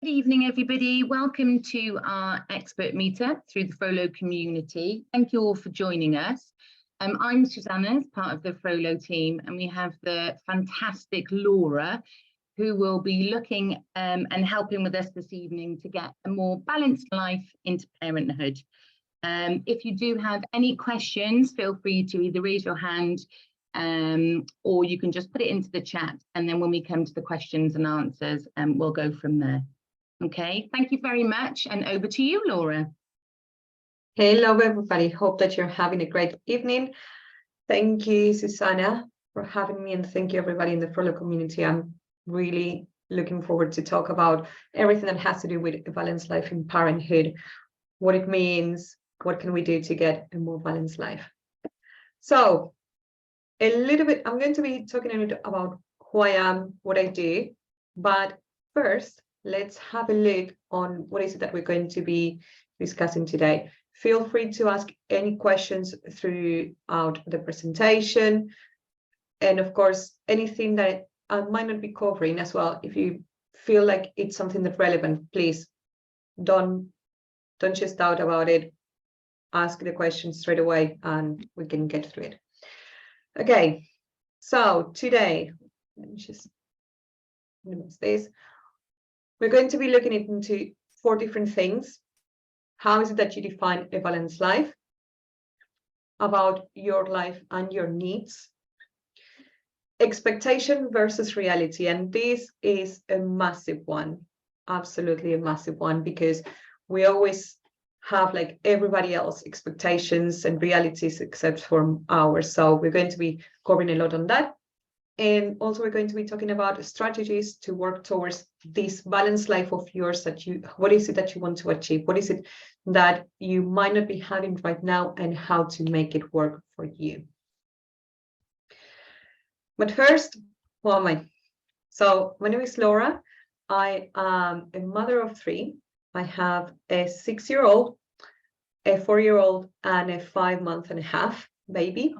Good evening, everybody. Welcome to our expert meetup through the Frollo community. Thank you all for joining us. I'm Susanna, part of the Frollo team, and we have the fantastic Laura, who will be looking and helping with us this evening to get a more balanced life into parenthood. If you do have any questions, feel free to either raise your hand or you can just put it into the chat, and then when we come to the questions and answers, we'll go from there. Okay, thank you very much, and over to you, Laura. Hello, everybody. Hope that you're having a great evening. Thank you, Susanna, for having me, and thank you, everybody in the Frollo community. I'm really looking forward to talk about everything that has to do with a balanced life in parenthood, what it means, what can we do to get a more balanced life. So, a little bit, I'm going to be talking a little about who I am, what I do, but first, let's have a look on what is it that we're going to be discussing today. Feel free to ask any questions throughout the presentation. And of course, anything that I might not be covering as well, if you feel like it's something that's relevant, please don't just doubt about it. Ask the question straight away and we can get through it. Okay, so today, let me just minimize this. We're going to be looking into 4 different things. How is it that you define a balanced life? About your life and your needs. Expectation versus reality. And this is a massive one. Absolutely a massive one, because we always have like everybody else expectations and realities except for ours. So we're going to be covering a lot on that. And also we're going to be talking about strategies to work towards this balanced life of yours what is it that you want to achieve? What is it that you might not be having right now, and how to make it work for you? But first, who am I? So my name is Laura. I am a mother of 3. I have a 6-year-old, a 4-year-old, and a 5-month-and-a-half baby.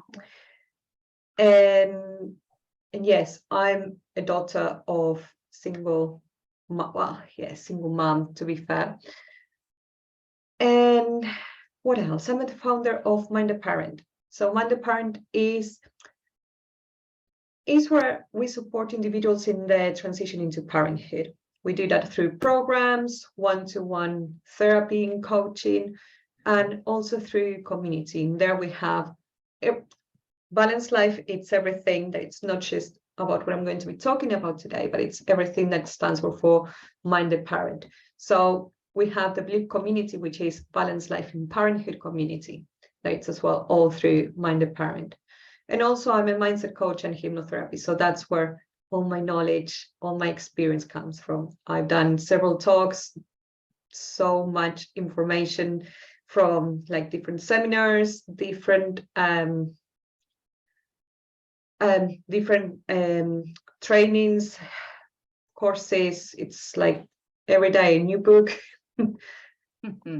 And yes, I'm a daughter of single mom, to be fair. And what else? I'm the founder of Mind the Parent. So Mind the Parent is where we support individuals in the transition into parenthood. We do that through programs, one-to-one therapy and coaching, and also through community. And there we have a balanced life. It's everything. That it's not just about what I'm going to be talking about today, but it's everything that stands for Mind the Parent. So we have the Blue community, which is Balanced Life in Parenthood community. That's as well all through Mind the Parent. And also I'm a mindset coach and hypnotherapy. So that's where all my knowledge, all my experience comes from. I've done several talks, so much information from like different seminars, different trainings, courses. It's like every day a new book.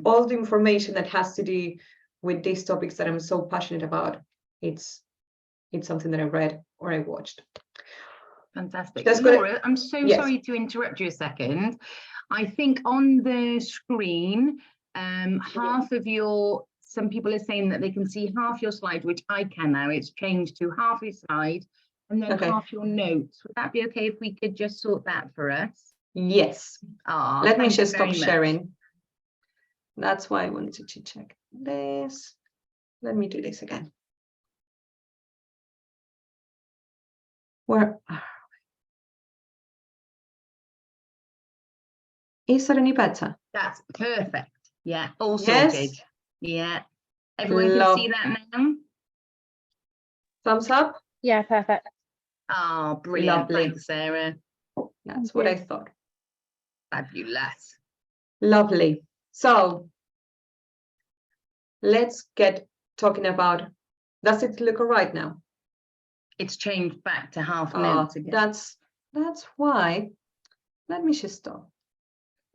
All the information that has to do with these topics that I'm so passionate about, it's something that I read or I watched. Fantastic. Laura, I'm so sorry to interrupt you a second. I think on the screen, half of some people are saying that they can see half your slide, which I can now. It's changed to half your slide and then half your notes. Would that be okay if we could just sort that for us? Yes. Let me just stop sharing. That's why I wanted to check this. Let me do this again. Where are we? Is that any better? That's perfect. Yeah, all sorted. Yeah. Everyone can see that now? Thumbs up? Yeah, perfect. Oh, brilliant. Lovely. Thanks, Sarah. That's what I thought. Fabulous. Lovely. So let's get talking about, does it look all right now? It's changed back to half notes again. That's why. Let me just stop.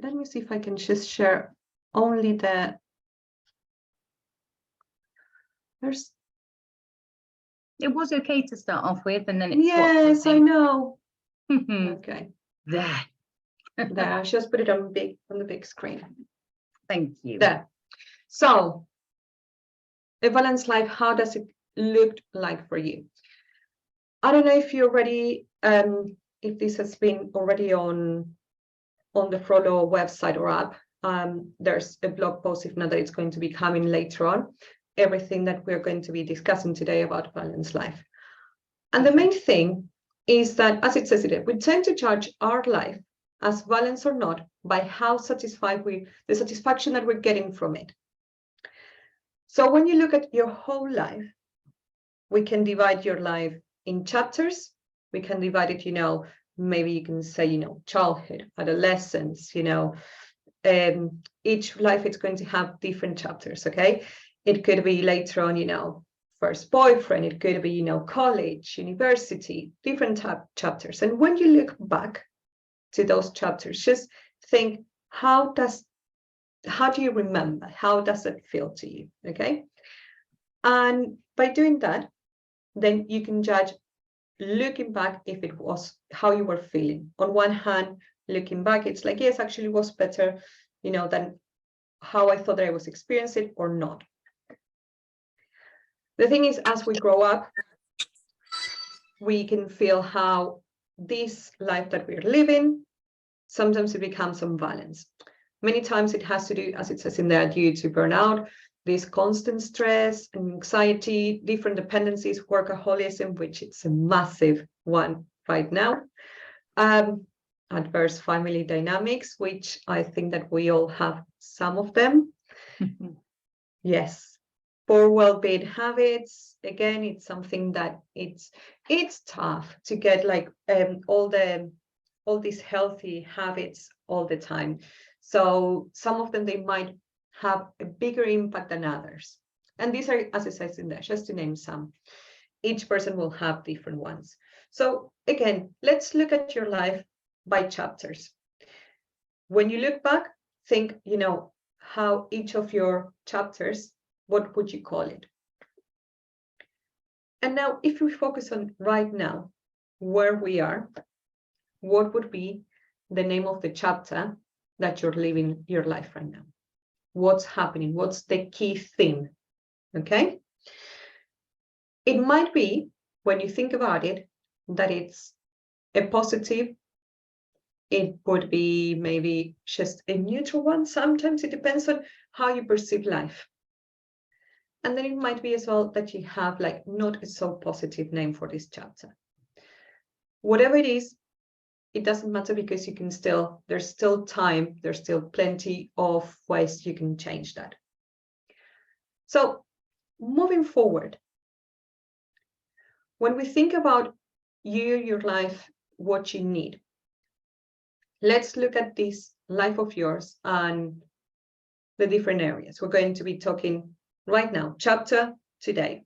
Let me see if I can just share only the. It was okay to start off with, and then yes, I know. Okay. There. There, just put it on the big screen. Thank you. There. So, a balanced life, how does it look like for you? I don't know if you already, if this has been already on the Frollo website or app. There's a blog post, if not that it's going to be coming later on, everything that we're going to be discussing today about balanced life. And the main thing is that, as it says it, we tend to judge our life as balanced or not by how satisfied the satisfaction that we're getting from it. So when you look at your whole life, we can divide your life in chapters. We can divide it, maybe you can say, childhood, adolescence, each life it's going to have different chapters, okay? It could be later on, first boyfriend, it could be, college, university, different chapters. And when you look back to those chapters, just think, how do you remember? How does it feel to you, okay? And by doing that, then you can judge, looking back, if it was how you were feeling. On one hand, looking back, it's like, yes, actually it was better, than how I thought that I was experiencing it or not. The thing is, as we grow up, we can feel how this life that we're living, sometimes it becomes unbalanced. Many times it has to do, as it says in there, due to burnout, this constant stress and anxiety, different dependencies, workaholism, which it's a massive one right now. Adverse family dynamics, which I think that we all have some of them. Yes. Poor well-being habits. Again, it's something that it's tough to get like all these healthy habits all the time. So some of them, they might have a bigger impact than others. And these are, as it says in there, just to name some. Each person will have different ones. So again, let's look at your life by chapters. When you look back, think, how each of your chapters, what would you call it? And now, if we focus on right now, where we are, what would be the name of the chapter that you're living your life right now? What's happening? What's the key theme? Okay. It might be, when you think about it, that it's a positive. It would be maybe just a neutral one. Sometimes it depends on how you perceive life. And then it might be as well that you have like not a so positive name for this chapter. Whatever it is, it doesn't matter, because you can there's still time, there's still plenty of ways you can change that. So moving forward, when we think about your life, what you need, let's look at this life of yours and the different areas. We're going to be talking right now, chapter today.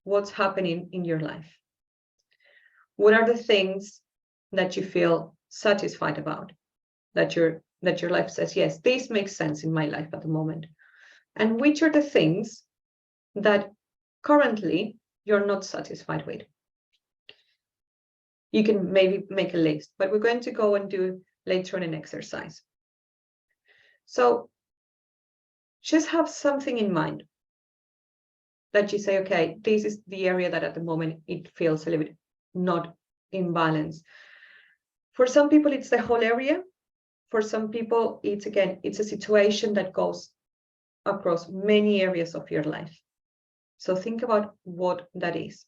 What's happening in your life? What are the things that you feel satisfied about, that your life says, yes, this makes sense in my life at the moment? And which are the things that currently you're not satisfied with? You can maybe make a list, but we're going to go and do later on an exercise. So just have something in mind that you say, okay, this is the area that at the moment it feels a little bit not in balance. For some people, it's the whole area. For some people, it's a situation that goes across many areas of your life. So think about what that is.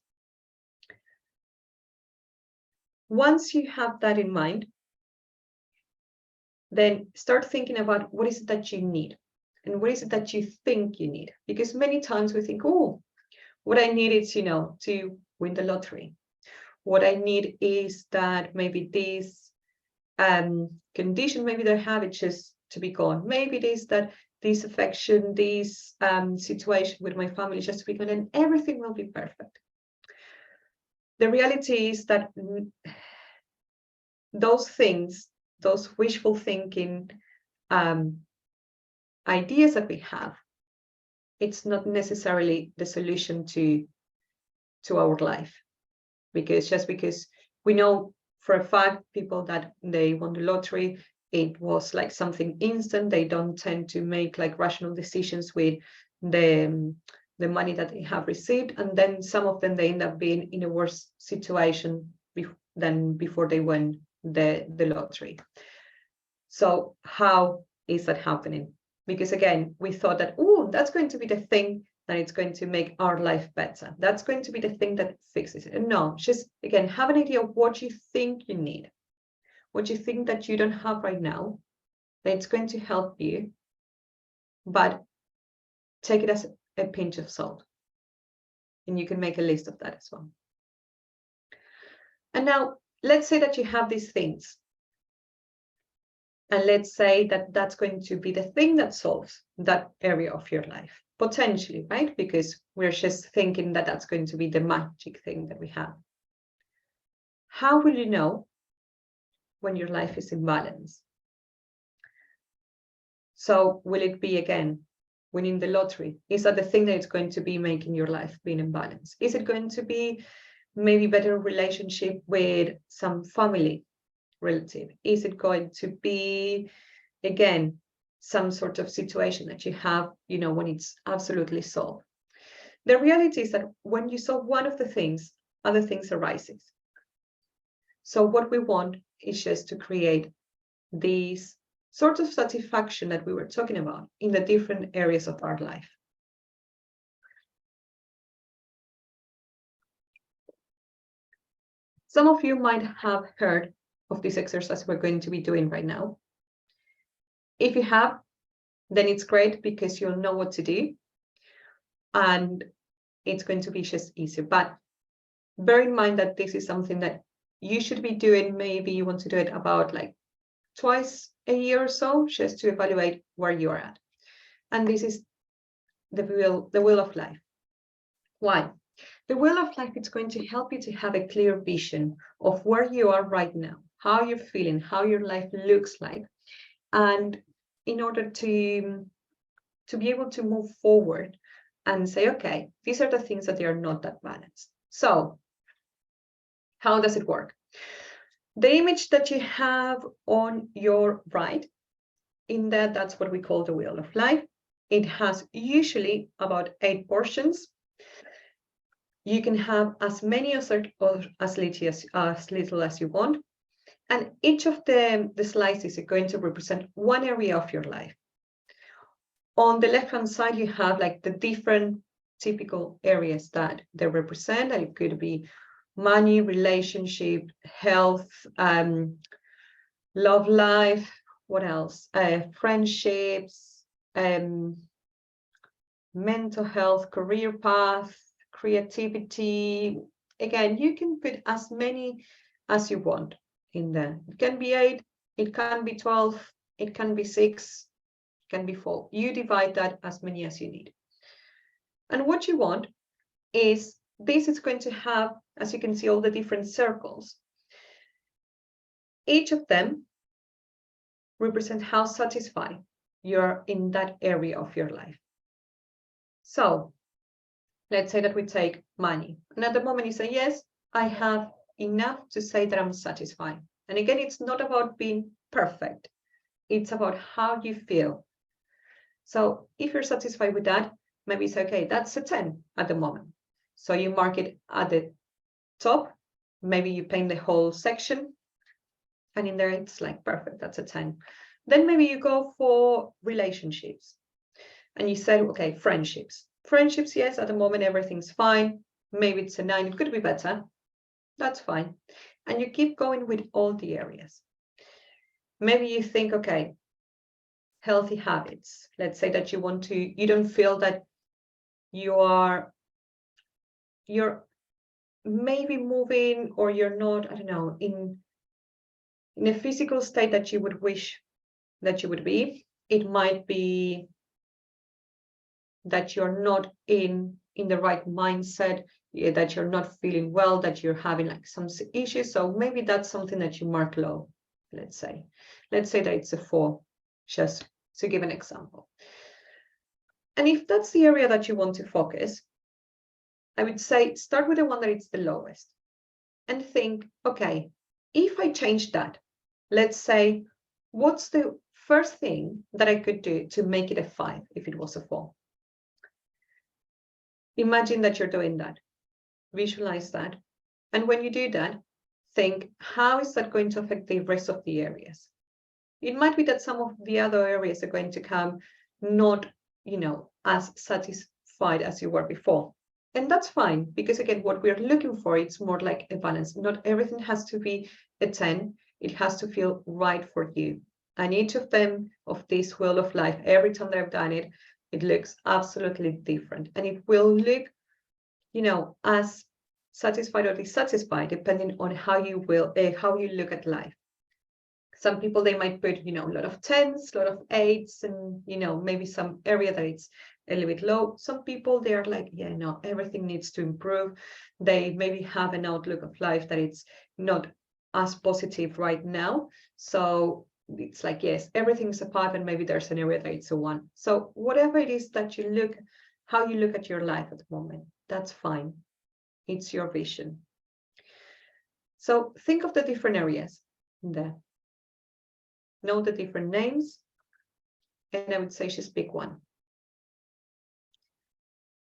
Once you have that in mind, then start thinking about what is it that you need and what is it that you think you need. Because many times we think, oh, what I need is, to win the lottery. What I need is that maybe this condition, maybe they have it just to be gone. Maybe it is that this affection, this situation with my family just to be gone, and everything will be perfect. The reality is that those things, those wishful thinking ideas that we have, it's not necessarily the solution to our life. Because we know for a fact, people that they won the lottery, it was like something instant. They don't tend to make like rational decisions with the money that they have received. And then some of them, they end up being in a worse situation than before they won the lottery. So how is that happening? Because again, we thought that, oh, that's going to be the thing that it's going to make our life better. That's going to be the thing that fixes it. And no, just again, have an idea of what you think you need, what you think that you don't have right now, that it's going to help you, but take it as a pinch of salt. And you can make a list of that as well. And now let's say that you have these things. And let's say that that's going to be the thing that solves that area of your life, potentially, right? Because we're just thinking that that's going to be the magic thing that we have. How will you know when your life is in balance? So will it be, again, winning the lottery? Is that the thing that it's going to be making your life being in balance? Is it going to be maybe better relationship with some family relative? Is it going to be, again, some sort of situation that you have, you know, when it's absolutely solved? The reality is that when you solve one of the things, other things arises. So what we want is just to create these sort of satisfaction that we were talking about in the different areas of our life. Some of you might have heard of this exercise we're going to be doing right now. If you have, then it's great because you'll know what to do and it's going to be just easier. But bear in mind that this is something that you should be doing. Maybe you want to do it about like twice a year or so, just to evaluate where you are at. And this is the wheel of life. Why? The wheel of life is going to help you to have a clear vision of where you are right now, how you're feeling, how your life looks like. And in order to be able to move forward and say, okay, these are the things that they are not that balanced. So how does it work? The image that you have on your right, that's what we call the wheel of life. It has usually about 8 portions. You can have as many or as little as you want. And each of the slices are going to represent one area of your life. On the left-hand side, you have like the different typical areas that they represent. And it could be money, relationship, health, love life, what else? Friendships, mental health, career path, creativity. Again, you can put as many as you want in there. It can be 8, it can be 12, it can be 6, it can be 4. You divide that as many as you need. And what you want is, this is going to have, as you can see, all the different circles. Each of them represent how satisfied you're in that area of your life. So let's say that we take money. And at the moment you say, yes, I have enough to say that I'm satisfied. And again, it's not about being perfect. It's about how you feel. So if you're satisfied with that, maybe it's okay, that's a 10 at the moment. So you mark it at the top. Maybe you paint the whole section. And in there, it's like, perfect, that's a 10. Then maybe you go for relationships. And you said, okay, friendships. Friendships, yes, at the moment, everything's fine. Maybe it's a 9, it could be better. That's fine. And you keep going with all the areas. Maybe you think, okay, healthy habits. Let's say that you don't feel that you're maybe moving, or you're not, I don't know, in a physical state that you would wish that you would be. It might be that you're not in the right mindset, that you're not feeling well, that you're having like some issues. So maybe that's something that you mark low, let's say. Let's say that it's a 4, just to give an example. And if that's the area that you want to focus, I would say start with the one that it's the lowest and think, okay, if I change that, let's say, what's the first thing that I could do to make it a 5 if it was a 4? Imagine that you're doing that. Visualize that. And when you do that, think, how is that going to affect the rest of the areas? It might be that some of the other areas are going to come not, as satisfied as you were before. And that's fine, because again, what we're looking for, it's more like a balance. Not everything has to be a 10. It has to feel right for you. And each of them, of this wheel of life, every time that I've done it, it looks absolutely different. And it will look, as satisfied or dissatisfied, depending on how you look at life. Some people, they might put, a lot of 10s, a lot of 8s, and, maybe some area that it's a little bit low. Some people, they are like, yeah, no, everything needs to improve. They maybe have an outlook of life that it's not as positive right now. So it's like, yes, everything's a 5, and maybe there's an area that it's a 1. So whatever it is that how you look at your life at the moment, that's fine. It's your vision. So think of the different areas there. Know the different names, and I would say just pick one.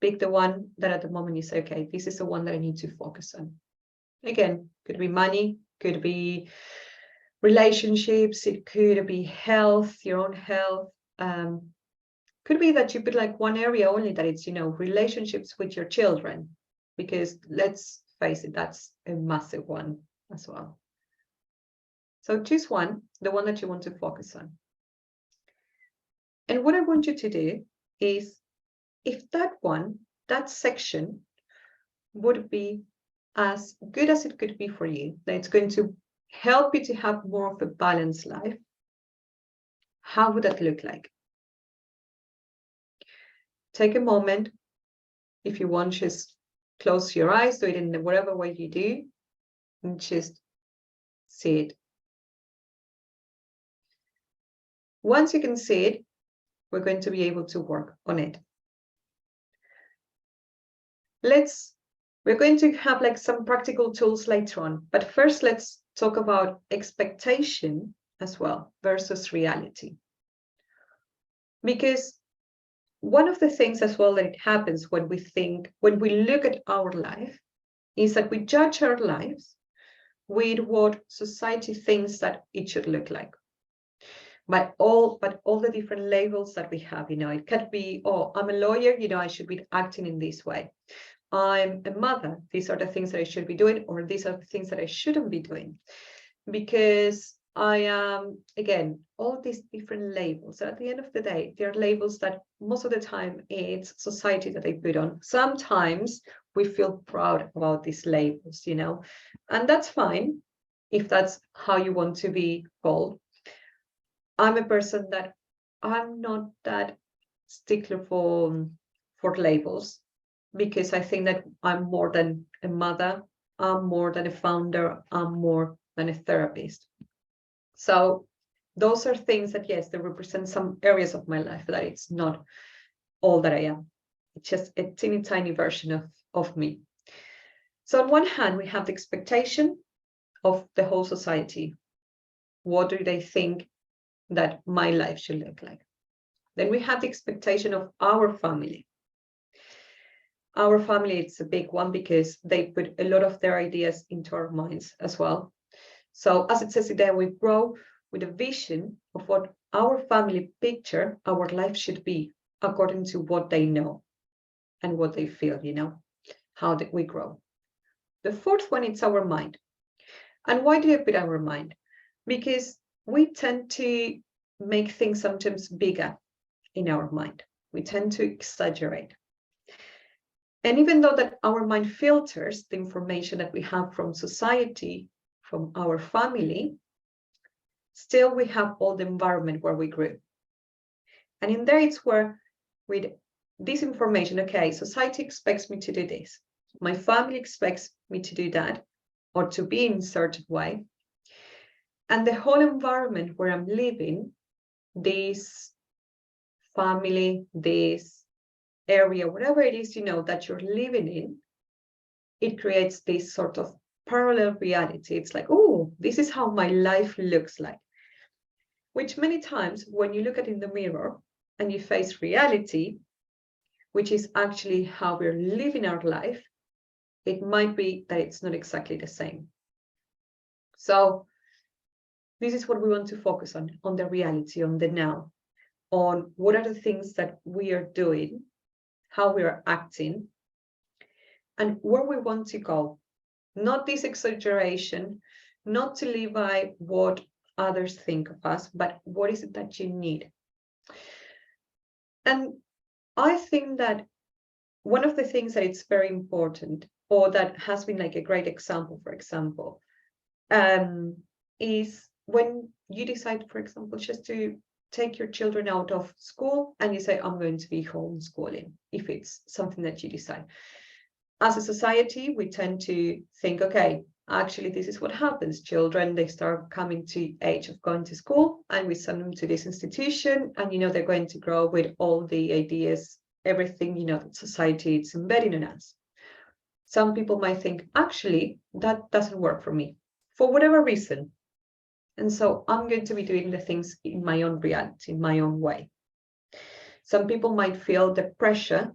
Pick the one that at the moment you say, okay, this is the one that I need to focus on. Again, could be money, could be relationships, it could be health, your own health. Could be that you put like one area only, that it's, relationships with your children, because let's face it, that's a massive one as well. So choose one, the one that you want to focus on. And what I want you to do is, if that section would be as good as it could be for you, that it's going to help you to have more of a balanced life, how would that look like? Take a moment. If you want, just close your eyes, do it in whatever way you do, and just see it. Once you can see it, we're going to be able to work on it. We're going to have like some practical tools later on, but first let's talk about expectation as well versus reality. Because one of the things as well that it happens when we look at our life, is that we judge our lives with what society thinks that it should look like. But all the different labels that we have, it could be, oh, I'm a lawyer, I should be acting in this way. I'm a mother, these are the things that I should be doing, or these are the things that I shouldn't be doing. Because I am, again, all these different labels. At the end of the day, they're labels that most of the time it's society that they put on. Sometimes we feel proud about these labels, and that's fine if that's how you want to be called. I'm a person that I'm not that stickler for labels, because I think that I'm more than a mother, I'm more than a founder, I'm more than a therapist. So those are things that, yes, they represent some areas of my life, that it's not all that I am. It's just a teeny tiny version of me. So on one hand, we have the expectation of the whole society. What do they think that my life should look like? Then we have the expectation of our family. Our family, it's a big one, because they put a lot of their ideas into our minds as well. So as it says there, we grow with a vision of what our family picture our life should be, according to what they know and what they feel, how did we grow. The fourth one, it's our mind. And why do I put our mind? Because we tend to make things sometimes bigger in our mind. We tend to exaggerate. And even though that our mind filters the information that we have from society, from our family, still we have all the environment where we grew. And in there, it's where with this information, okay, society expects me to do this. My family expects me to do that, or to be in a certain way. And the whole environment where I'm living, this family, this area, whatever it is, that you're living in, it creates this sort of parallel reality. It's like, oh, this is how my life looks like. Which many times when you look at it in the mirror and you face reality, which is actually how we're living our life, it might be that it's not exactly the same. So this is what we want to focus on the reality, on the now, on what are the things that we are doing, how we are acting, and where we want to go. Not this exaggeration, not to live by what others think of us, but what is it that you need? And I think that one of the things that it's very important, or that has been like a great example, for example, is when you decide, for example, just to take your children out of school and you say, I'm going to be homeschooling, if it's something that you decide. As a society, we tend to think, okay, actually, this is what happens. Children, they start coming to age of going to school, and we send them to this institution, and, they're going to grow with all the ideas, everything, that society is embedding in us. Some people might think, actually, that doesn't work for me, for whatever reason. And so I'm going to be doing the things in my own reality, in my own way. Some people might feel the pressure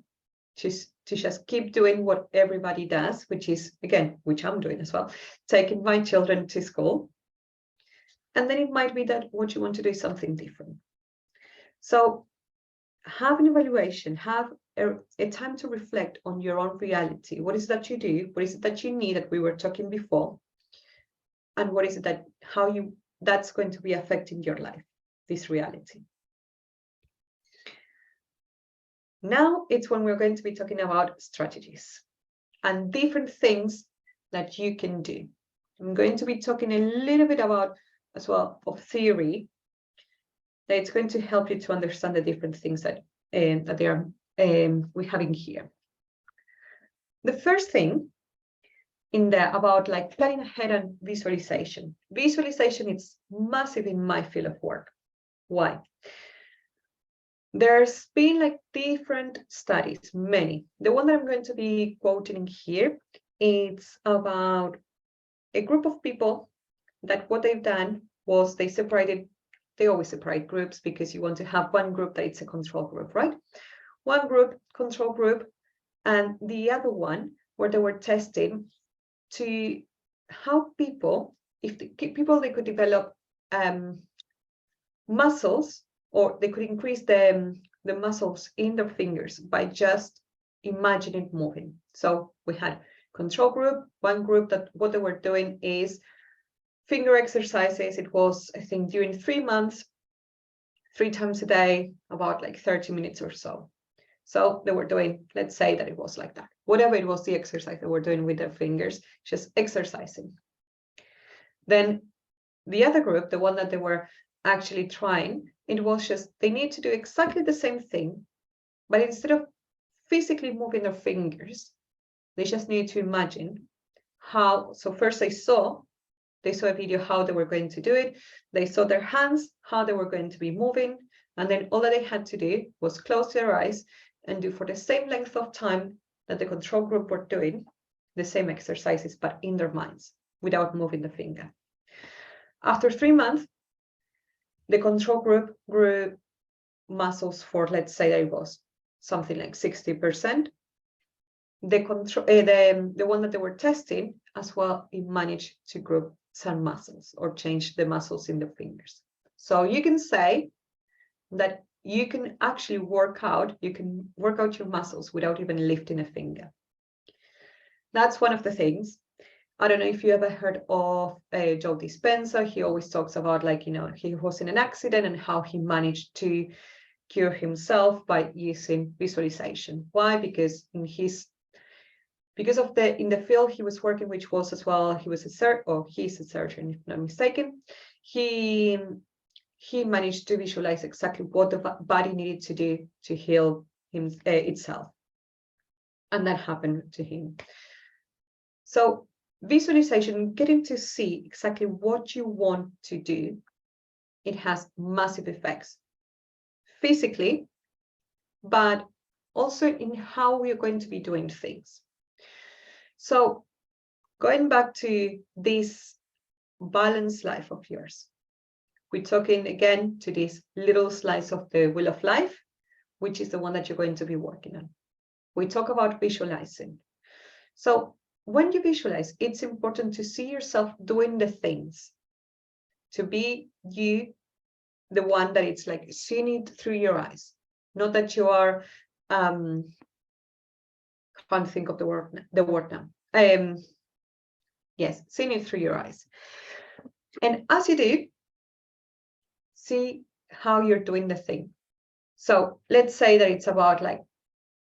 to just keep doing what everybody does, which is, again, which I'm doing as well, taking my children to school. And then it might be that what you want to do is something different. So have an evaluation, have a time to reflect on your own reality. What is it that you do? What is it that you need, that we were talking before? And what is it that, that's going to be affecting your life, this reality? Now it's when we're going to be talking about strategies and different things that you can do. I'm going to be talking a little bit about, as well, of theory, that it's going to help you to understand the different things that we have in here. The first thing about like planning ahead and visualization. Visualization is massive in my field of work. Why? There's been like different studies, many. The one that I'm going to be quoting here, it's about a group of people that what they've done was they always separate groups, because you want to have one group that it's a control group, right? One group, control group, and the other one where they were testing to how people, if they could develop muscles, or they could increase the muscles in their fingers by just imagining moving. So we had control group, one group that what they were doing is finger exercises. It was, I think, during 3 months, 3 times a day, about like 30 minutes or so. So they were doing, let's say that it was like that. Whatever it was, the exercise they were doing with their fingers, just exercising. Then the other group, the one that they were actually trying, it was just, they need to do exactly the same thing, but instead of physically moving their fingers, they just need to imagine how. So first they saw a video how they were going to do it. They saw their hands, how they were going to be moving. And then all that they had to do was close their eyes and do for the same length of time that the control group were doing the same exercises, but in their minds, without moving the finger. After 3 months, the control group grew muscles for, let's say that it was something like 60%. The one that they were testing as well, it managed to grow some muscles or change the muscles in the fingers. So you can say that you can actually work out your muscles without even lifting a finger. That's one of the things. I don't know if you ever heard of Joe Dispenza. He always talks about, like, he was in an accident and how he managed to cure himself by using visualization. Why? Because in the field he was working, which was as well, he's a surgeon, if not mistaken. He managed to visualize exactly what the body needed to do to heal itself. And that happened to him. So visualization, getting to see exactly what you want to do, it has massive effects physically, but also in how we are going to be doing things. So going back to this balanced life of yours, we're talking again to this little slice of the wheel of life, which is the one that you're going to be working on. We talk about visualizing. So when you visualize, it's important to see yourself doing the things, to be you, the one that it's like seeing it through your eyes, not that you are, can't think of the word now. Yes, seeing it through your eyes. And as you do, see how you're doing the thing. So let's say that it's about like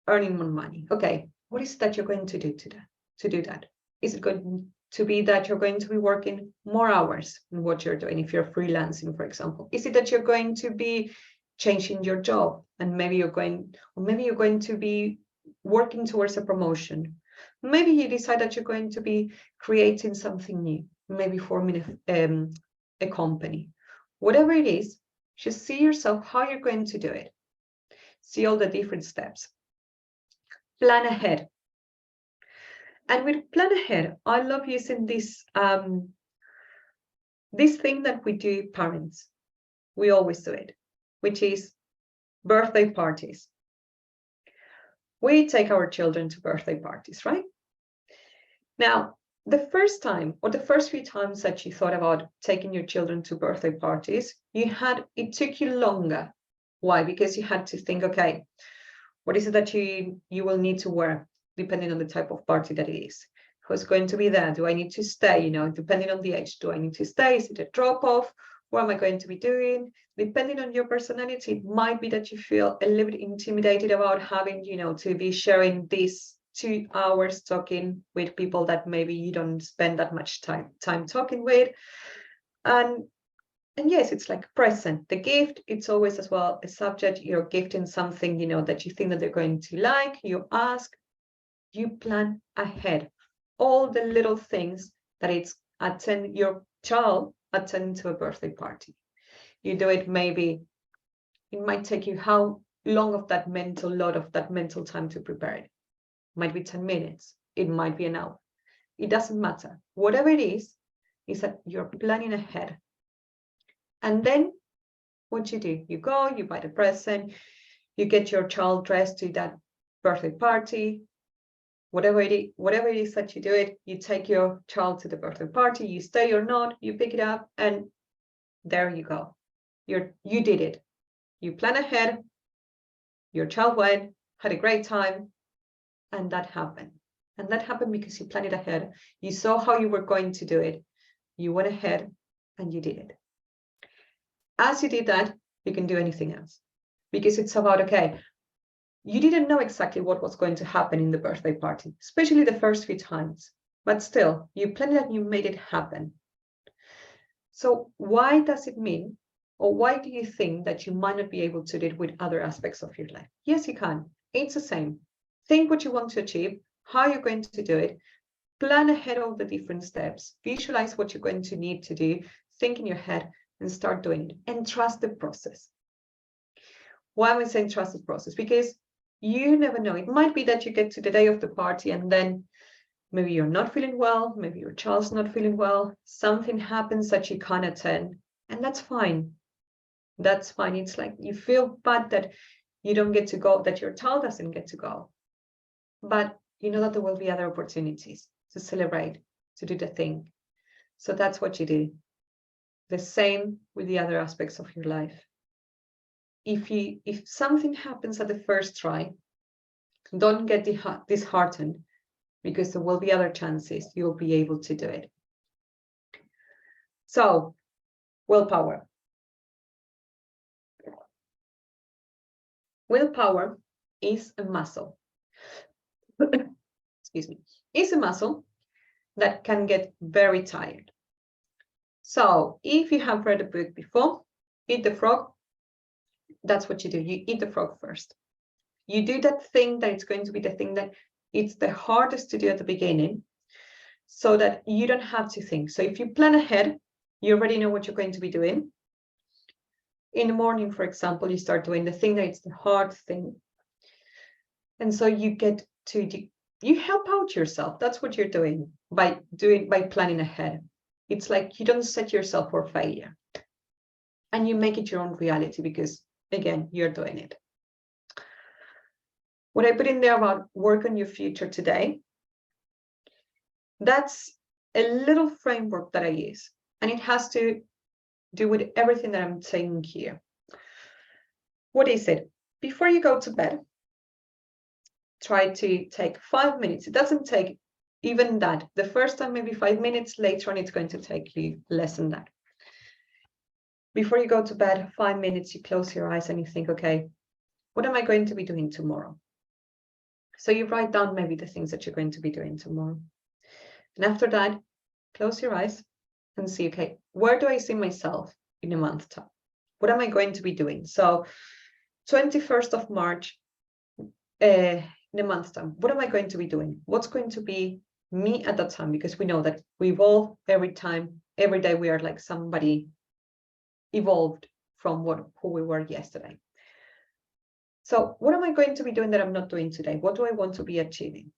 earning more money. Okay, what is that you're going to do to do that? Is it going to be that you're going to be working more hours in what you're doing if you're freelancing, for example? Is it that you're going to be changing your job and maybe you're going to be working towards a promotion? Maybe you decide that you're going to be creating something new, maybe forming a company. Whatever it is, just see yourself how you're going to do it. See all the different steps. Plan ahead. And with plan ahead, I love using this this thing that we do, parents. We always do it, which is birthday parties. We take our children to birthday parties, right? Now, the first time or the first few times that you thought about taking your children to birthday parties, it took you longer. Why? Because you had to think, okay, what is it that you will need to wear, depending on the type of party that it is? Who's going to be there? Do I need to stay? You know, depending on the age, do I need to stay? Is it a drop-off? What am I going to be doing? Depending on your personality, it might be that you feel a little bit intimidated about having, you know, to be sharing these 2 hours talking with people that maybe you don't spend that much time talking with. And yes, it's like present. The gift, it's always as well a subject. You're gifting something, you know, that you think that they're going to like. You ask, you plan ahead. All the little things that it's your child attending to a birthday party. You do it, maybe it might take you how long of that mental time to prepare it. Might be 10 minutes. It might be an hour. It doesn't matter. Whatever it is that you're planning ahead. And then what you do, you go, you buy the present, you get your child dressed to that birthday party, whatever it is that you do it, you take your child to the birthday party, you stay or not, you pick it up, and there you go. You did it. You plan ahead, your child went, had a great time, and that happened. And that happened because you planned it ahead. You saw how you were going to do it. You went ahead and you did it. As you did that, you can do anything else. Because it's about, okay, you didn't know exactly what was going to happen in the birthday party, especially the first few times. But still, you planned it and you made it happen. So why does it mean, or why do you think that you might not be able to do it with other aspects of your life? Yes, you can. It's the same. Think what you want to achieve, how you're going to do it, plan ahead all the different steps, visualize what you're going to need to do, think in your head, and start doing it, and trust the process. Why am I saying trust the process? Because you never know. It might be that you get to the day of the party and then maybe you're not feeling well, maybe your child's not feeling well, something happens that you can't attend, and that's fine. That's fine. It's like you feel bad that you don't get to go, that your child doesn't get to go. But you know that there will be other opportunities to celebrate, to do the thing. So that's what you do. The same with the other aspects of your life. If something happens at the first try, don't get disheartened, because there will be other chances you'll be able to do it. So, willpower. Willpower is a muscle. Excuse me. It's a muscle that can get very tired. So, if you have read a book before, Eat the Frog, that's what you do. You eat the frog first. You do that thing that it's going to be the thing that it's the hardest to do at the beginning, so that you don't have to think. So if you plan ahead, you already know what you're going to be doing. In the morning, for example, you start doing the thing that it's the hard thing. And so you get to you help out yourself. That's what you're doing by planning ahead. It's like you don't set yourself for failure, and you make it your own reality because, again, you're doing it. What I put in there about work on your future today, that's a little framework that I use, and it has to do with everything that I'm saying here. What is it? Before you go to bed, try to take 5 minutes. It doesn't take even that. The first time, maybe 5 minutes. Later on, it's going to take you less than that. Before you go to bed, 5 minutes, you close your eyes and you think, okay, what am I going to be doing tomorrow? So you write down maybe the things that you're going to be doing tomorrow. And after that, close your eyes and see, okay, where do I see myself in a month's time? What am I going to be doing? So 21st of March, in a month's time, what am I going to be doing? What's going to be me at that time? Because we know that we evolve every time, every day we are like somebody evolved from who we were yesterday. So what am I going to be doing that I'm not doing today? What do I want to be achieving?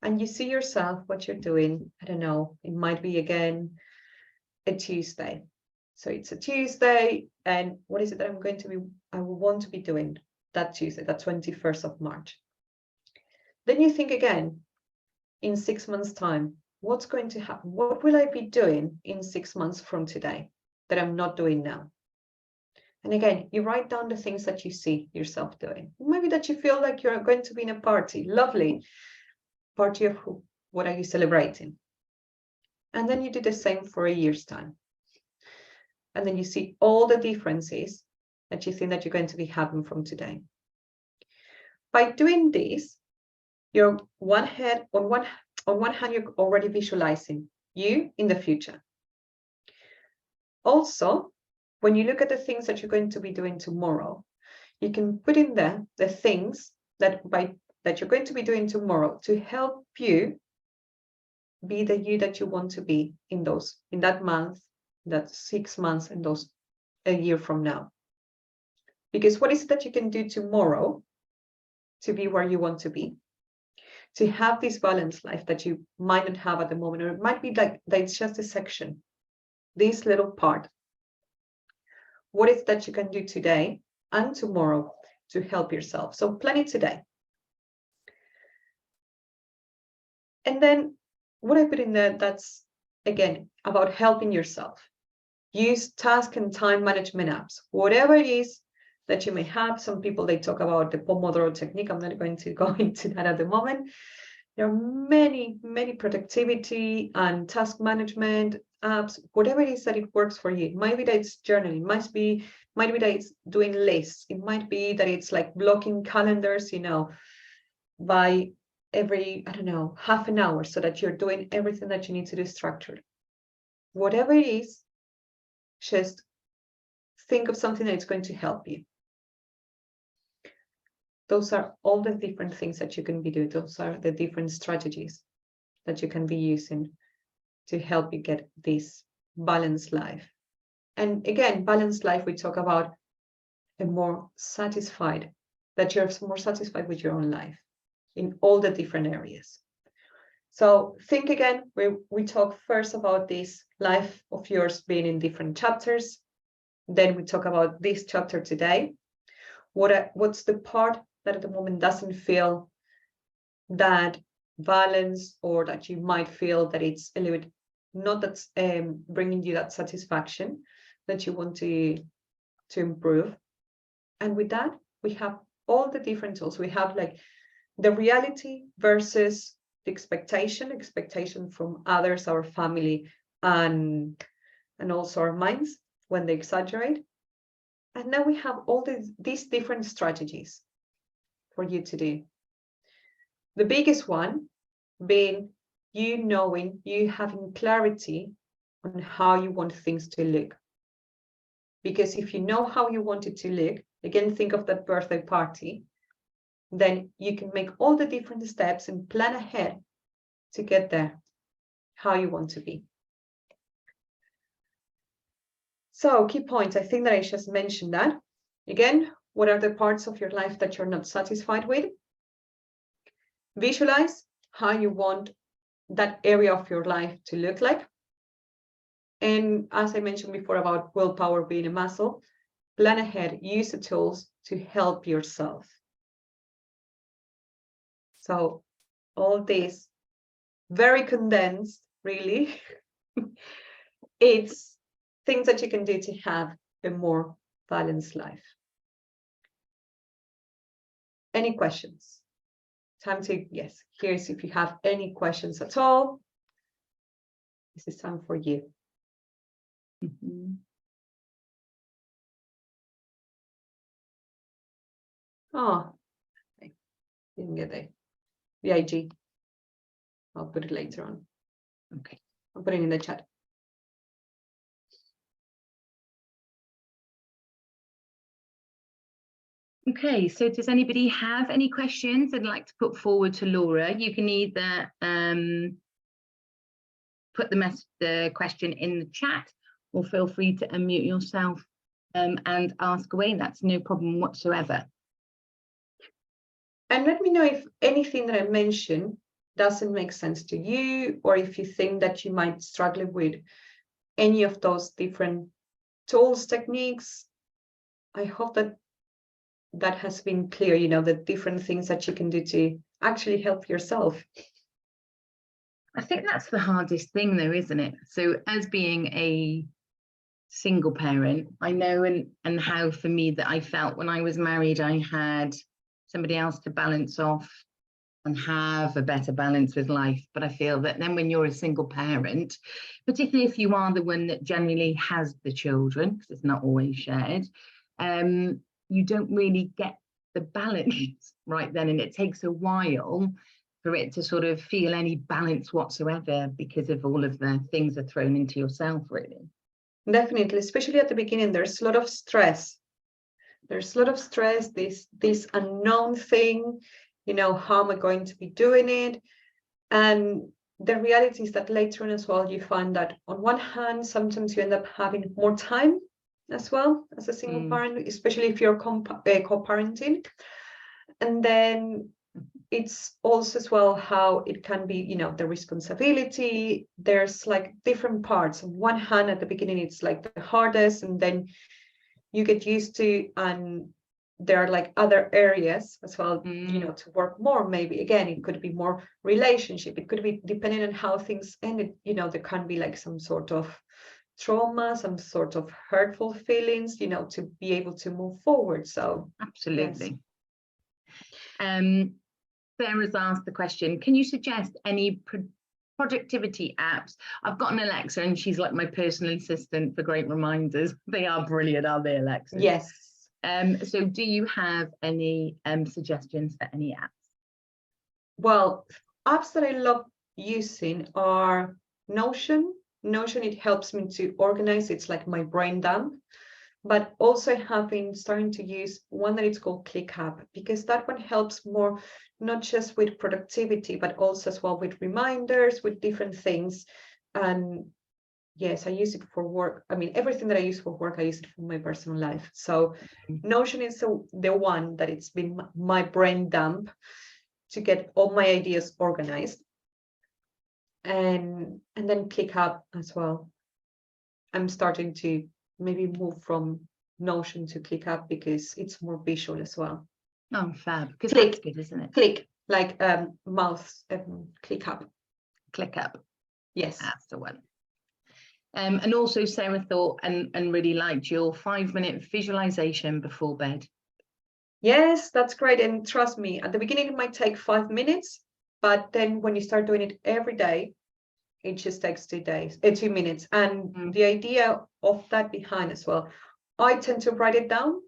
And you see yourself, what you're doing. I don't know, it might be again a Tuesday. So it's a Tuesday, and what is it that I will want to be doing that Tuesday, that 21st of March? Then you think again, in 6 months' time, what's going to happen? What will I be doing in 6 months from today that I'm not doing now? And again, you write down the things that you see yourself doing. Maybe that you feel like you're going to be in a party, lovely party of who? What are you celebrating? And then you do the same for a year's time. And then you see all the differences that you think that you're going to be having from today. By doing this, you're on one hand, you're already visualizing you in the future. Also, when you look at the things that you're going to be doing tomorrow, you can put in there the things that you're going to be doing tomorrow to help you be the you that you want to be in that month, that 6 months, and a year from now. Because what is it that you can do tomorrow to be where you want to be? To have this balanced life that you might not have at the moment, or it might be like that it's just a section, this little part. What is that you can do today and tomorrow to help yourself? So plan it today. And then what I put in there, that's again about helping yourself. Use task and time management apps, whatever it is that you may have. Some people, they talk about the Pomodoro technique. I'm not going to go into that at the moment. There are many, many productivity and task management apps, whatever it is that it works for you. It might be that it's journaling, might be that it's doing lists. It might be that it's like blocking calendars, by every, I don't know, half an hour, so that you're doing everything that you need to do structured. Whatever it is, just think of something that's going to help you. Those are all the different things that you can be doing. Those are the different strategies that you can be using to help you get this balanced life. And again, balanced life, we talk about a more satisfied, that you're more satisfied with your own life in all the different areas. So think again, we talk first about this life of yours being in different chapters. Then we talk about this chapter today. What's the part that at the moment doesn't feel that balance, or that you might feel that it's a little bit not that's bringing you that satisfaction that you want to improve. And with that, we have all the different tools. We have like the reality versus the expectation from others, our family, and also our minds when they exaggerate. And now we have all these different strategies for you to do. The biggest one being you having clarity on how you want things to look. Because if you know how you want it to look, again, think of that birthday party, then you can make all the different steps and plan ahead to get there, how you want to be. So key points, I think that I just mentioned that. Again, what are the parts of your life that you're not satisfied with? Visualize how you want that area of your life to look like. And as I mentioned before about willpower being a muscle, plan ahead, use the tools to help yourself. So all this very condensed, really, it's things that you can do to have a more balanced life. Any questions? Time to, yes, here's if you have any questions at all. This is time for you. Mm-hmm. Oh, okay. Didn't get the VIG. I'll put it later on. Okay. I'll put it in the chat. Okay, so does anybody have any questions they'd like to put forward to Laura? You can either put the question in the chat, or feel free to unmute yourself and ask away. That's no problem whatsoever. And let me know if anything that I mentioned doesn't make sense to you, or if you think that you might struggle with any of those different tools, techniques. I hope that that has been clear, you know, the different things that you can do to actually help yourself. I think that's the hardest thing though, isn't it? So as being a single parent, I know and how for me that I felt when I was married, I had somebody else to balance off and have a better balance with life. But I feel that then when you're a single parent, particularly if you are the one that generally has the children, because it's not always shared, you don't really get the balance right then, and it takes a while for it to sort of feel any balance whatsoever because of all of the things that are thrown into yourself, really. Definitely, especially at the beginning, there's a lot of stress. There's a lot of stress, this unknown thing, you know, how am I going to be doing it? And the reality is that later on as well, you find that on one hand, sometimes you end up having more time as well as a single parent, especially if you're co-parenting. And then it's also as well how it can be, you know, the responsibility. There's like different parts. On one hand, at the beginning, it's like the hardest, and then you get used to, and there are like other areas as well, you know, to work more. Maybe again, it could be more relationship. It could be depending on how things ended, you know, there can be like some sort of trauma, some sort of hurtful feelings, you know, to be able to move forward. So absolutely. Yes. Sarah's asked the question, can you suggest any productivity apps? I've got an Alexa and she's like my personal assistant for great reminders. They are brilliant, aren't they, Alexa? Yes. So do you have any suggestions for any apps? Well, apps that I love using are Notion. Notion, it helps me to organize. It's like my brain dump. But also I have been starting to use one that is called ClickUp, because that one helps more, not just with productivity, but also as well with reminders, with different things. And yes, I use it for work. I mean, everything that I use for work, I use it for my personal life. So Notion is the one that it's been my brain dump to get all my ideas organized. And then ClickUp as well. I'm starting to maybe move from Notion to ClickUp because it's more visual as well. Oh, fab. Because that's good, isn't it? Click, like mouse, ClickUp. ClickUp. Yes. That's the one. And also Sarah thought and really liked your 5-minute visualization before bed. Yes, that's great. And trust me, at the beginning, it might take 5 minutes, but then when you start doing it every day, it just takes 2 minutes. And the idea of that behind as well, I tend to write it down,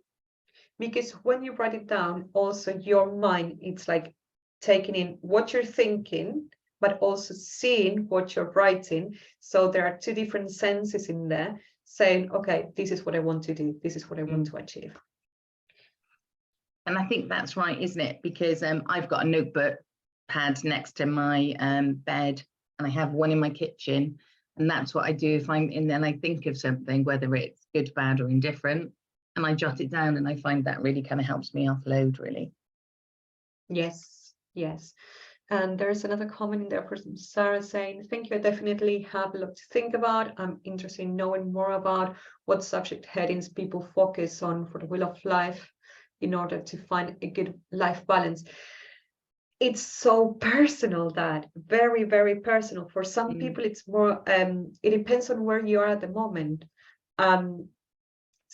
because when you write it down, also your mind, it's like taking in what you're thinking, but also seeing what you're writing. So there are 2 different senses in there saying, okay, this is what I want to do. This is what I want to achieve. And I think that's right, isn't it? Because I've got a notebook pad next to my bed, and I have one in my kitchen. And that's what I do if I'm in there and I think of something, whether it's good, bad, or indifferent, and I jot it down, and I find that really kind of helps me offload, really. Yes, yes. And there's another comment in there from Sarah saying, thank you, I definitely have a lot to think about. I'm interested in knowing more about what subject headings people focus on for the Wheel of Life in order to find a good life balance. It's so personal, that very, very personal. For some people, it's more, it depends on where you are at the moment.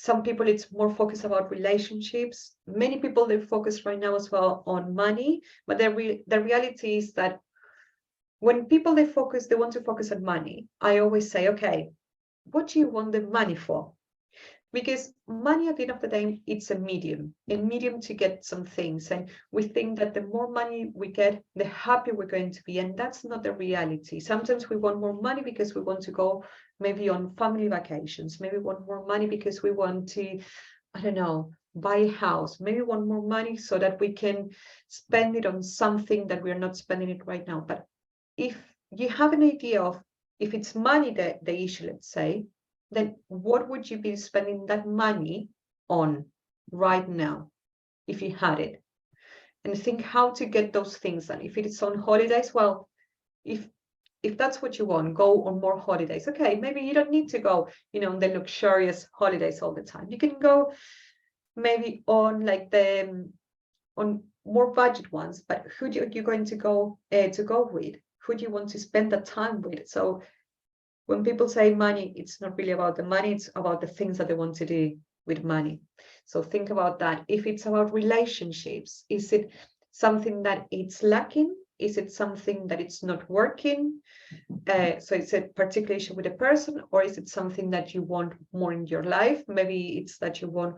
Some people, it's more focused about relationships. Many people, they focus right now as well on money, but the reality is that when people, they want to focus on money, I always say, okay, what do you want the money for? Because money, at the end of the day, it's a medium to get some things. And we think that the more money we get, the happier we're going to be. And that's not the reality. Sometimes we want more money because we want to go maybe on family vacations. Maybe we want more money because we want to, I don't know, buy a house. Maybe we want more money so that we can spend it on something that we're not spending it right now. But if you have an idea of, if it's money, the issue, let's say, then what would you be spending that money on right now if you had it? And think how to get those things done. If it is on holidays, well, if that's what you want, go on more holidays. Okay, maybe you don't need to go, on the luxurious holidays all the time. You can go maybe on like on more budget ones, but who are you going to go with? Who do you want to spend that time with? So when people say money, it's not really about the money, it's about the things that they want to do with money. So think about that. If it's about relationships, is it something that it's lacking? Is it something that it's not working? So it's a particular issue with a person, or is it something that you want more in your life? Maybe it's that you want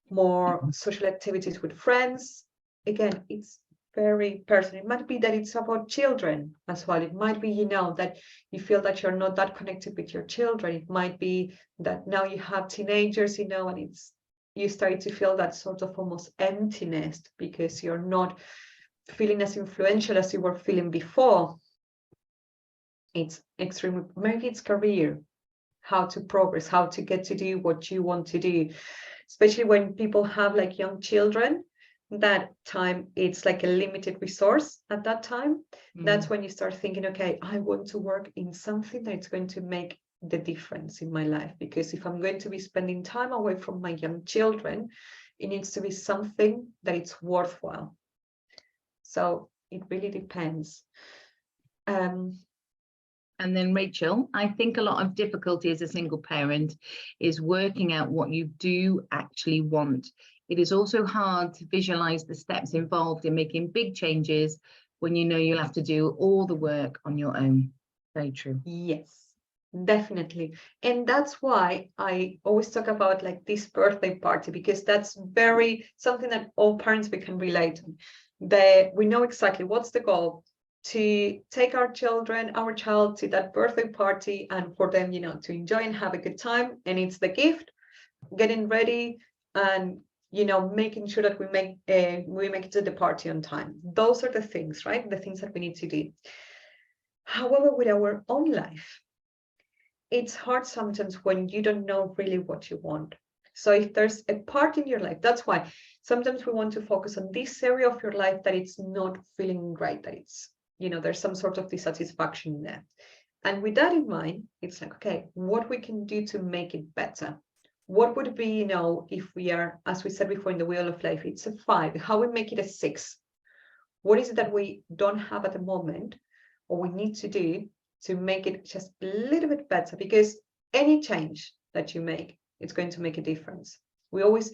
more social activities with friends. Again, it's very personal. It might be that it's about children as well. It might be, that you feel that you're not that connected with your children. It might be that now you have teenagers, and you start to feel that sort of almost emptiness because you're not feeling as influential as you were feeling before. It's extremely, maybe it's career, how to progress, how to get to do what you want to do, especially when people have like young children. That time, it's like a limited resource at that time. That's when you start thinking, okay, I want to work in something that's going to make the difference in my life, because if I'm going to be spending time away from my young children, it needs to be something that it's worthwhile. So it really depends. And then Rachel, I think a lot of difficulty as a single parent is working out what you do actually want. It is also hard to visualize the steps involved in making big changes when you know you'll have to do all the work on your own. Very true. Yes, definitely. And that's why I always talk about like this birthday party, because that's very something that all parents, we can relate to. We know exactly what's the goal, to take our child to that birthday party, and for them, to enjoy and have a good time. And it's the gift, getting ready, and making sure that we make it to the party on time. Those are the things, right? The things that we need to do. However, with our own life, it's hard sometimes when you don't know really what you want. So if there's a part in your life, that's why sometimes we want to focus on this area of your life that it's not feeling right, that it's, there's some sort of dissatisfaction there. And with that in mind, it's like, okay, what we can do to make it better. What would it be, if we are, as we said before in the Wheel of Life, it's a 5, how we make it a 6? What is it that we don't have at the moment, or we need to do to make it just a little bit better? Because any change that you make, it's going to make a difference. We always,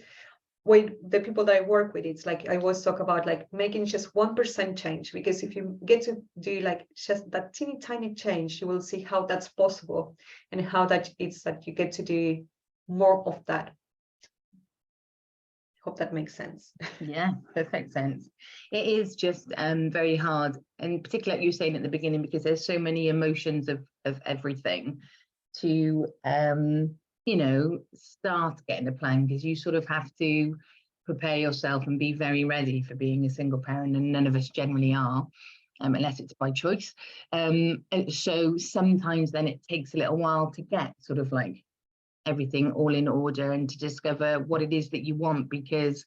with the people that I work with, it's like I always talk about like making just 1% change, because if you get to do like just that teeny tiny change, you will see how that's possible, and how that it's that you get to do more of that. Hope that makes sense. Yeah, perfect sense. It is just very hard, and particularly like you were saying at the beginning, because there's so many emotions of everything, to start getting a plan, because you sort of have to prepare yourself and be very ready for being a single parent, and none of us generally are, unless it's by choice. So sometimes then it takes a little while to get sort of like everything all in order, and to discover what it is that you want, because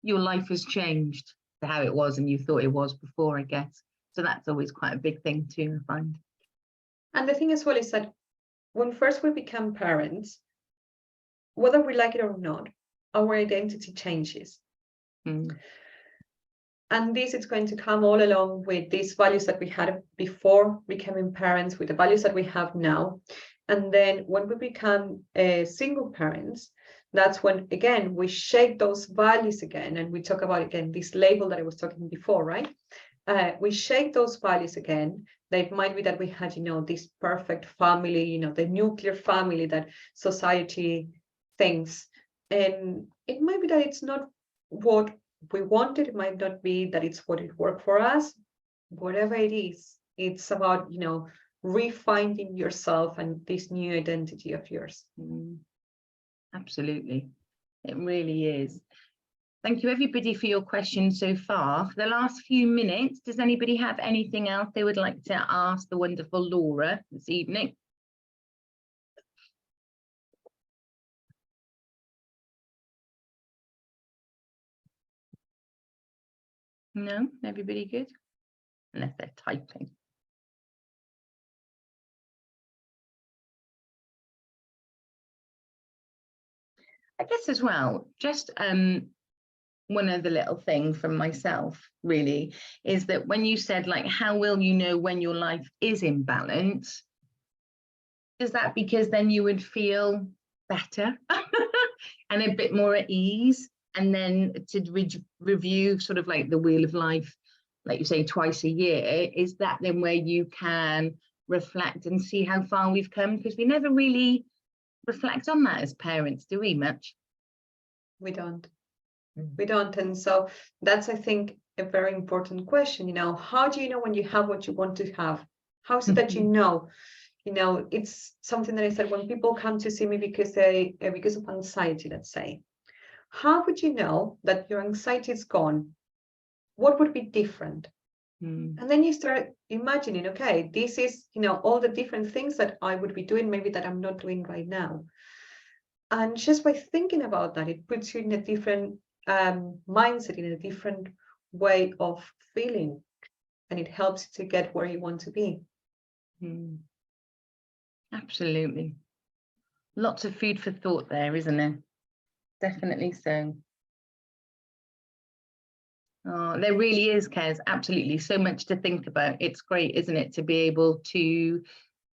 your life has changed to how it was and you thought it was before, I guess. So that's always quite a big thing too, I find. And the thing as well is that when first we become parents, whether we like it or not, our identity changes. And this is going to come all along with these values that we had before becoming parents, with the values that we have now. And then when we become single parents, that's when, again, we shape those values again. And we talk about, again, this label that I was talking before, right? We shape those values again. They might be that we had, this perfect family, the nuclear family that society thinks. And it might be that it's not what we wanted. It might not be that it's what it worked for us. Whatever it is, it's about, refinding yourself and this new identity of yours. Absolutely. It really is. Thank you, everybody, for your questions so far. For the last few minutes, does anybody have anything else they would like to ask the wonderful Laura this evening? No, everybody good? Unless they're typing. I guess as well, just one other little thing from myself really is that when you said, like, how will you know when your life is in balance? Is that because then you would feel better and a bit more at ease? And then to review sort of like the wheel of life, like you say, twice a year, is that then where you can reflect and see how far we've come? Because we never really reflect on that as parents, do we, much? We don't. We don't. And so that's, I think, a very important question. How do you know when you have what you want to have? How is it that you know? It's something that I said when people come to see me because of anxiety, let's say. How would you know that your anxiety is gone? What would be different? And then you start imagining, okay, this is, all the different things that I would be doing, maybe that I'm not doing right now. And just by thinking about that, it puts you in a different mindset, in a different way of feeling, and it helps you to get where you want to be. Absolutely. Lots of food for thought there, isn't there? Definitely so. Oh, there really is, Kez, absolutely. So much to think about. It's great, isn't it, to be able to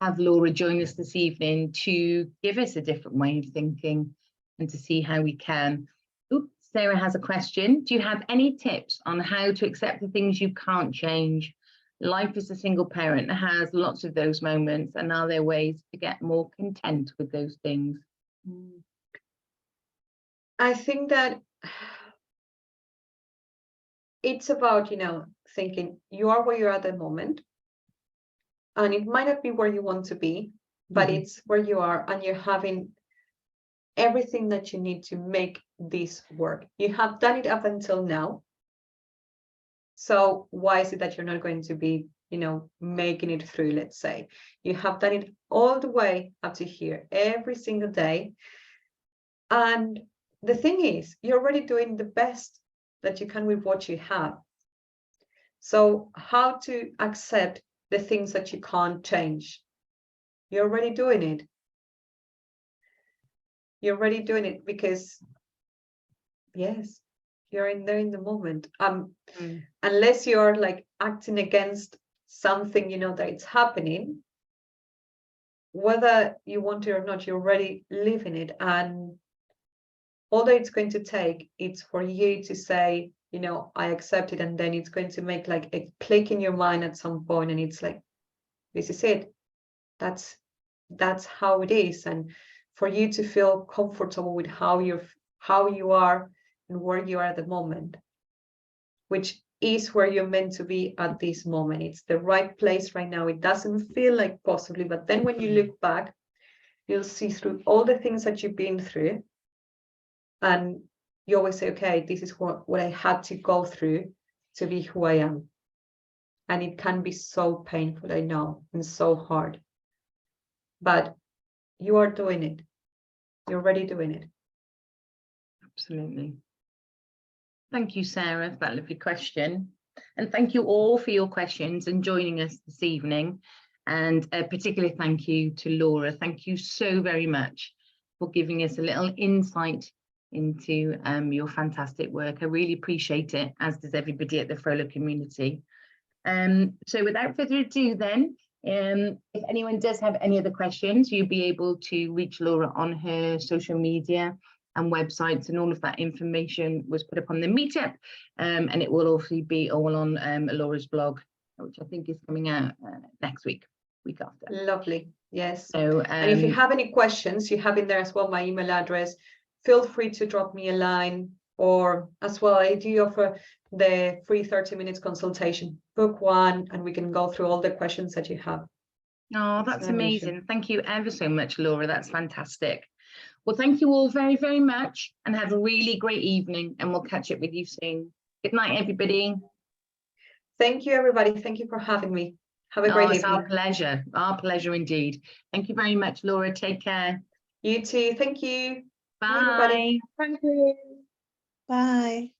have Laura join us this evening to give us a different way of thinking and to see how we can. Oops, Sarah has a question. Do you have any tips on how to accept the things you can't change? Life as a single parent has lots of those moments, and are there ways to get more content with those things? I think that it's about, thinking you are where you're at the moment, and it might not be where you want to be, but it's where you are, and you're having everything that you need to make this work. You have done it up until now. So why is it that you're not going to be, making it through, let's say? You have done it all the way up to here, every single day. And the thing is, you're already doing the best that you can with what you have. So how to accept the things that you can't change? You're already doing it. You're already doing it because, yes, you're in there in the moment. Unless you're like acting against something, that it's happening, whether you want it or not, you're already living it. And all that it's going to take, it's for you to say, I accept it, and then it's going to make like a click in your mind at some point, and it's like, this is it. That's how it is. And for you to feel comfortable with how you are and where you are at the moment, which is where you're meant to be at this moment. It's the right place right now. It doesn't feel like possibly, but then when you look back, you'll see through all the things that you've been through, and you always say, okay, this is what I had to go through to be who I am. And it can be so painful, I know, and so hard. But you are doing it. You're already doing it. Absolutely. Thank you, Sarah, for that lovely question. And thank you all for your questions and joining us this evening. And a particular thank you to Laura. Thank you so very much for giving us a little insight into your fantastic work. I really appreciate it, as does everybody at the Frollo community. So without further ado then, if anyone does have any other questions, you'll be able to reach Laura on her social media and websites, and all of that information was put up on the meetup, and it will also be all on Laura's blog, which I think is coming out next week after. Lovely. Yes. So and if you have any questions, you have in there as well my email address. Feel free to drop me a line, or as well, I do offer the free 30 minutes consultation. Book one and we can go through all the questions that you have. Oh, that's amazing. Thank you ever so much, Laura. That's fantastic. Well, thank you all very, very much, and have a really great evening, and we'll catch up with you soon. Good night, everybody. Thank you, everybody. Thank you for having me. Have a great evening. Our pleasure indeed. Thank you very much, Laura. Take care. You too. Thank you. Bye. Bye, everybody. Thank you. Bye.